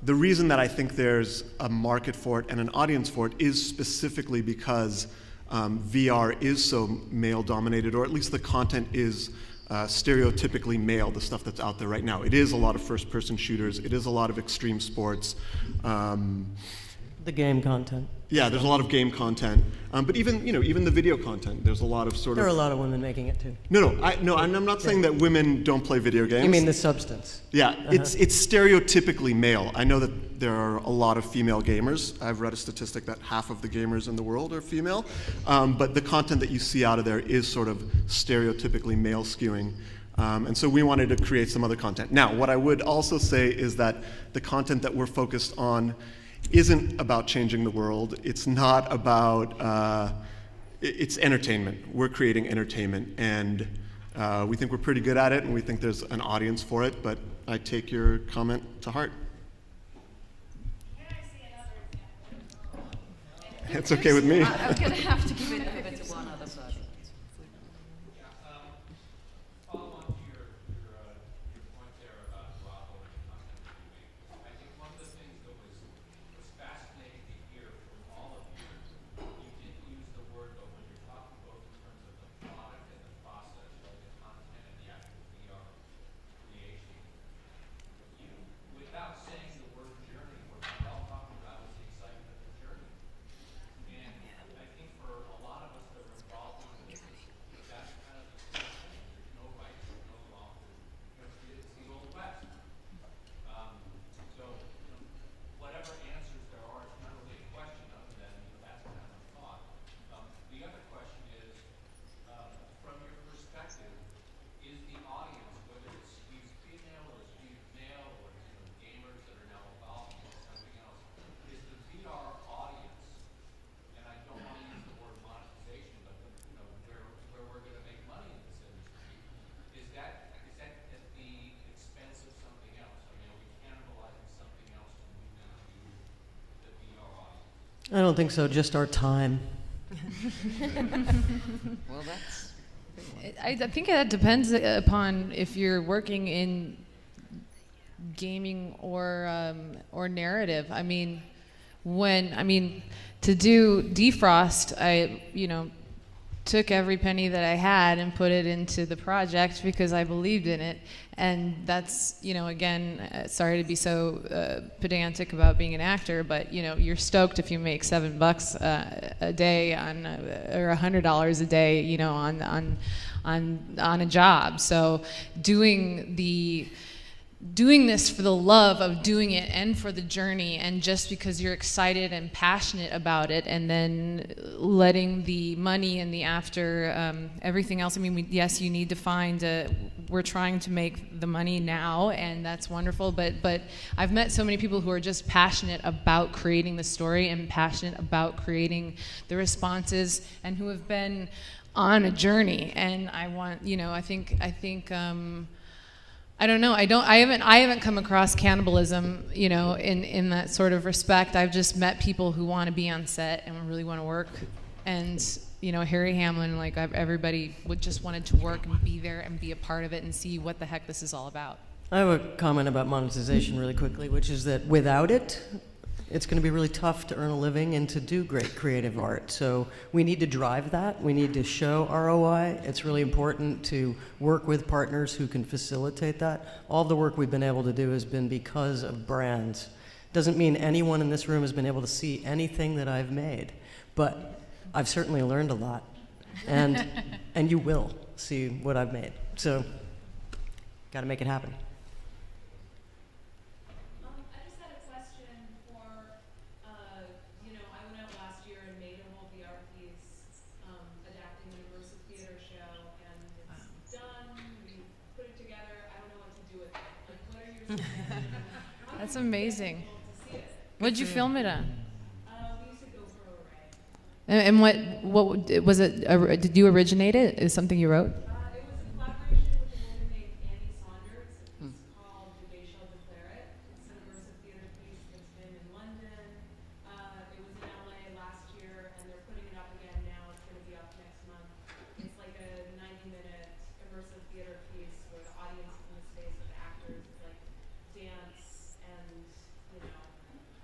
the reason that I think there's a market for it and an audience for it is specifically because VR is so male dominated, or at least the content is stereotypically male, the stuff that's out there right now. It is a lot of first-person shooters. It is a lot of extreme sports. The game content. Yeah, there's a lot of game content. But even the video content, there's a lot of There are a lot of women making it too. I'm not saying that women don't play video games. You mean the substance? Yeah, it's stereotypically male. I know that there are a lot of female gamers. I've read a statistic that half of the gamers in the world are female. But the content that you see out of there is sort of stereotypically male skewing. And so we wanted to create some other content. Now, what I would also say is that the content that we're focused on isn't about changing the world. It's not about, it's entertainment. We're creating entertainment, and we think we're pretty good at it, and we think there's an audience for it, but I take your comment to heart. Can I see another example? It's okay with me. I'm going to have to give it over to one other person. Follow on to your point there about Bravo and content viewing. I think one of the things that was fascinating to hear from all of you, you didn't use the word, but when you're talking both in terms of the product and the process, like the content and the actual VR creation, without saying the word journey, what we're all talking about is the excitement of the journey. And I think for a lot of us that are involved in the business, that's kind of the same thing. There's no right, there's no wrong. It's the Old West. So whatever answers there are, it's not really a question other than that's kind of a thought. The other question is, from your perspective, is the audience, whether it's skewed female or skewed male or gamers that are now evolving into something else, is the VR audience, and I don't want to use the word monetization, but where we're going to make money in this industry, is that at the expense of something else? I mean, are we cannibalizing something else to move into the VR audience? I don't think so, just our time. Well, that's I think that depends upon if you're working in gaming or narrative. I mean, to do Defrost, I took every penny that I had and put it into the project because I believed in it. And that's, again, sorry to be so pedantic about being an actor, but you're stoked if you make $7 a day or $100 a day, on a job. So doing doing this for the love of doing it and for the journey, and just because you're excited and passionate about it, and then letting the money and the after everything else. I mean, yes, you need to find we're trying to make the money now, and that's wonderful, but I've met so many people who are just passionate about creating the story and passionate about creating the responses, and who have been on a journey. And I want, I think I don't know. I haven't come across cannibalism, in that sort of respect. I've just met people who want to be on set and really want to work. And, Harry Hamlin, like everybody just wanted to work and be there and be a part of it and see what the heck this is all about. I have a comment about monetization really quickly, which is that without it, it's going to be really tough to earn a living and to do great creative art. So we need to drive that. We need to show ROI. It's really important to work with partners who can facilitate that. All the work we've been able to do has been because of brands. Doesn't mean anyone in this room has been able to see anything that I've made, but I've certainly learned a lot. And you will see what I've made. So got to make it happen. I just had a question for, I went out last year and made a whole VR piece adapting an immersive theater show, and it's done, we put it together, I don't know what to do with it. Like, what are your suggestions? That's amazing. To see it? What'd you film it on? We used to go for a ride. And what was it? Did you originate it? Is it something you wrote? It was a collaboration with a woman named Annie Saunders. It's called They Shall Declare It. It's an immersive theater piece that's been in London. It was in LA last year, and they're putting it up again now. It's going to be up next month. It's like a 90-minute immersive theater piece where the audience is in the space with the actors. It's like dance and,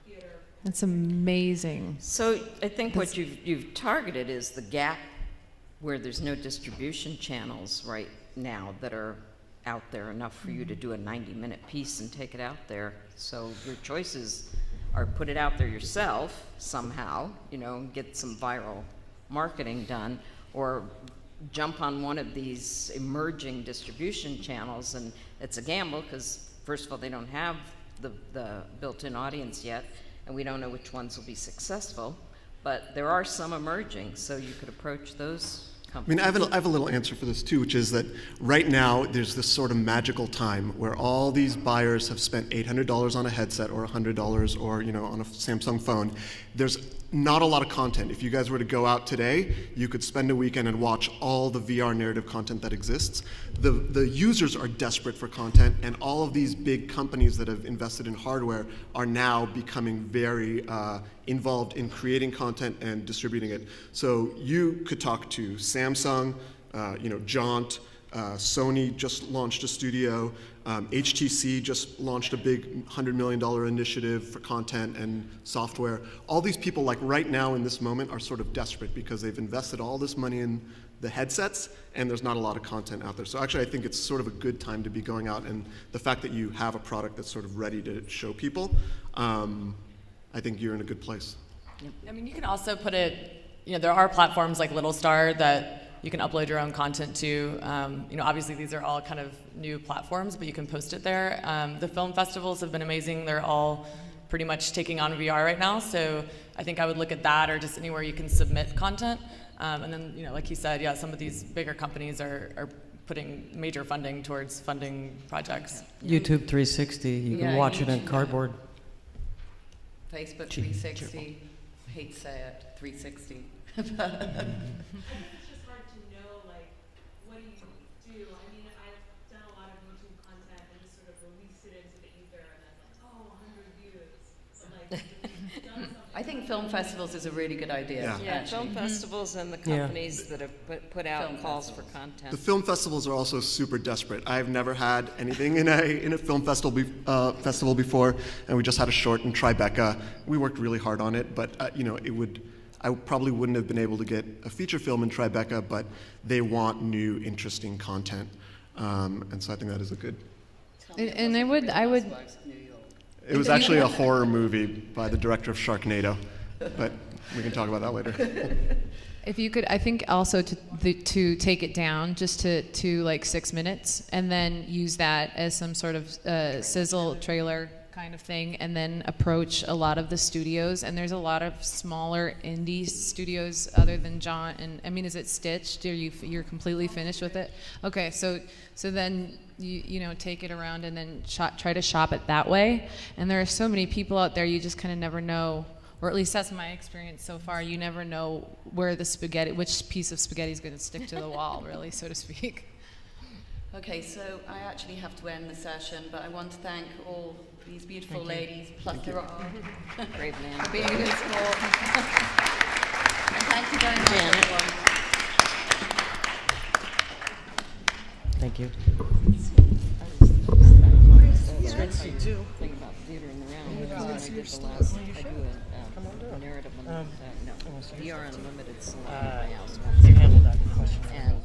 theater. That's amazing. So I think what you've targeted is the gap where there's no distribution channels right now that are out there enough for you to do a 90-minute piece and take it out there. So your choices are put it out there yourself somehow, get some viral marketing done, or jump on one of these emerging distribution channels. And it's a gamble because, first of all, they don't have the built-in audience yet, and we don't know which ones will be successful, but there are some emerging, so you could approach those companies. I have a little answer for this too, which is that right now there's this sort of magical time where all these buyers have spent $800 on a headset or $100 or on a Samsung phone. There's not a lot of content. If you guys were to go out today, you could spend a weekend and watch all the VR narrative content that exists. The users are desperate for content, and all of these big companies that have invested in hardware are now becoming very involved in creating content and distributing it. So you could talk to Samsung, Jaunt, Sony just launched a studio. HTC just launched a big $100 million initiative for content and software. All these people, like right now in this moment, are sort of desperate because they've invested all this money in the headsets, and there's not a lot of content out there. So actually, I think it's sort of a good time to be going out, and the fact that you have a product that's sort of ready to show people, I think you're in a good place. I mean, you can also put it, there are platforms like Little Star that you can upload your own content to. Obviously these are all kind of new platforms, but you can post it there. The film festivals have been amazing. They're all pretty much taking on VR right now. So I think I would look at that, or just anywhere you can submit content. And then, like you said, yeah, some of these bigger companies are putting major funding towards funding projects. YouTube 360, you can watch it in cardboard. Facebook 360, hate to say it, 360. It's just hard to know, what do you do? I mean, I've done a lot of YouTube content and just sort of released it into the ether, and then 100 views. But you've done something. I think film festivals is a really good idea. Yeah, film festivals and the companies that have put out Film calls festivals. for content. The film festivals are also super desperate. I've never had anything in a film festival before, and we just had a short in Tribeca. We worked really hard on it, but I probably wouldn't have been able to get a feature film in Tribeca, but they want new, interesting content, and so I think that is a good. And I would. It was actually a horror movie by the director of Sharknado, but We can talk about that later. If you could, I think also to take it down just to like 6 minutes, and then use that as some sort of sizzle trailer kind of thing, and then approach a lot of the studios. And there's a lot of smaller indie studios other than John. And I mean, is it stitched? You're completely finished with it? Okay, so then you know, take it around and then try to shop it that way. And there are so many people out there, you just kind of never know. Or at least that's my experience so far. You never know where the spaghetti, which piece of spaghetti is going to stick to the wall, really, so to speak. Okay, so I actually have to end the session, but I want to thank all these beautiful ladies, plus there are, Great man. for being in sport. And thank you very much, everyone. Thank you. Thing about theater in the round. Because I did the last, I do a narrative on VR Unlimited Salon. You handled that question. And